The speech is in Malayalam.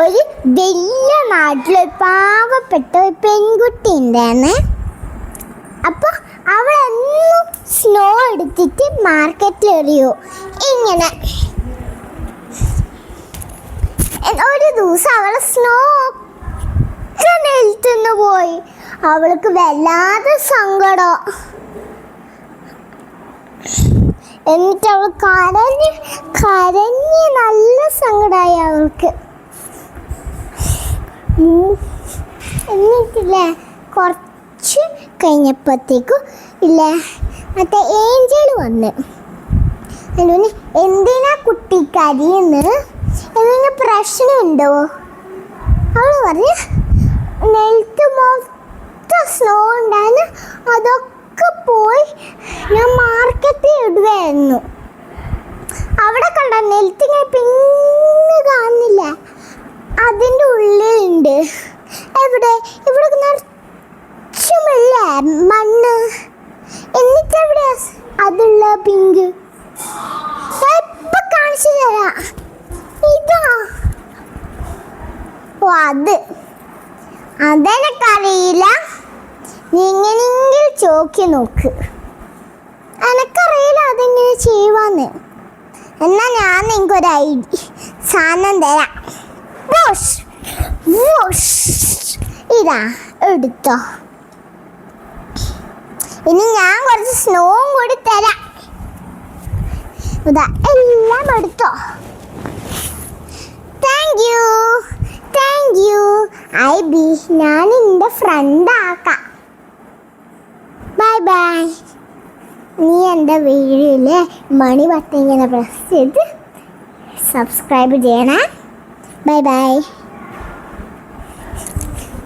ഒരു വലിയ നാട്ടിലൊരു പാവപ്പെട്ട ഒരു പെൺകുട്ടി ഉണ്ടായിരുന്നു. അപ്പോൾ അവളെന്നും സ്നോ എടുത്തിട്ട് മാർക്കറ്റിൽ എറിയോ. ഇങ്ങനെ ഒരു ദിവസം അവളെ സ്നോ ഒക്കെ നിലത്തുനിന്ന് പോയി. അവൾക്ക് വല്ലാതെ സങ്കടം. എന്നിട്ട് അവൾ കരഞ്ഞ് നല്ല സങ്കടമായി അവൾക്ക്. എന്നിട്ടില്ലേ കുറച്ച് കഴിഞ്ഞപ്പോഴത്തേക്കും ഇല്ലേ മറ്റേ ഏഞ്ചൽ വന്ന് അതിന് എന്തിനാ കുട്ടി കരിയെന്ന്, എന്തെങ്കിലും പ്രശ്നമുണ്ടോ? അവൾ പറഞ്ഞ് നെൽത്ത് മൊത്തം സ്നോ ഉണ്ടായിരുന്നു, അതൊക്കെ പോയി ഞാൻ മാർക്കറ്റിൽ ഇടുകയായിരുന്നു. അവിടെ കണ്ട നെൽത്തിങ്ങനെ പിന്ന് കാണുന്നില്ല, അതിൻ്റെ ഉള്ളിലുണ്ട്. എവിടെ? ഇവിടെ നിറച്ചുമില്ല മണ്ണ്. എന്നിട്ടെവിടെയാ അതുള്ള പിങ്ക്? എപ്പം കാണിച്ചു തരാം. ഇതാ. ഓ അതെനക്കറിയില്ല. നീ എങ്ങനെയെങ്കിലും ചോക്കി നോക്ക്. എനക്കറിയില്ല അതെങ്ങനെ ചെയ്യുവാന്ന്. എന്നാൽ ഞാൻ നിങ്ങൾക്കൊരു സാധനം തരാം. ഇതാ എടുത്തോ. ഇനി ഞാൻ കുറച്ച് സ്നോവും കൂടി തരാം. ഇതാ എല്ലാം എടുത്തോ. Thank you IB. ഞാൻ എൻ്റെ ഫ്രണ്ടാക്കാം. ബൈ. നീ എൻ്റെ വീഡിയോയിൽ മണി ബട്ടൺ ഇങ്ങനെ പ്രസ് ചെയ്ത് സബ്സ്ക്രൈബ് ചെയ്യണേ. ബൈ.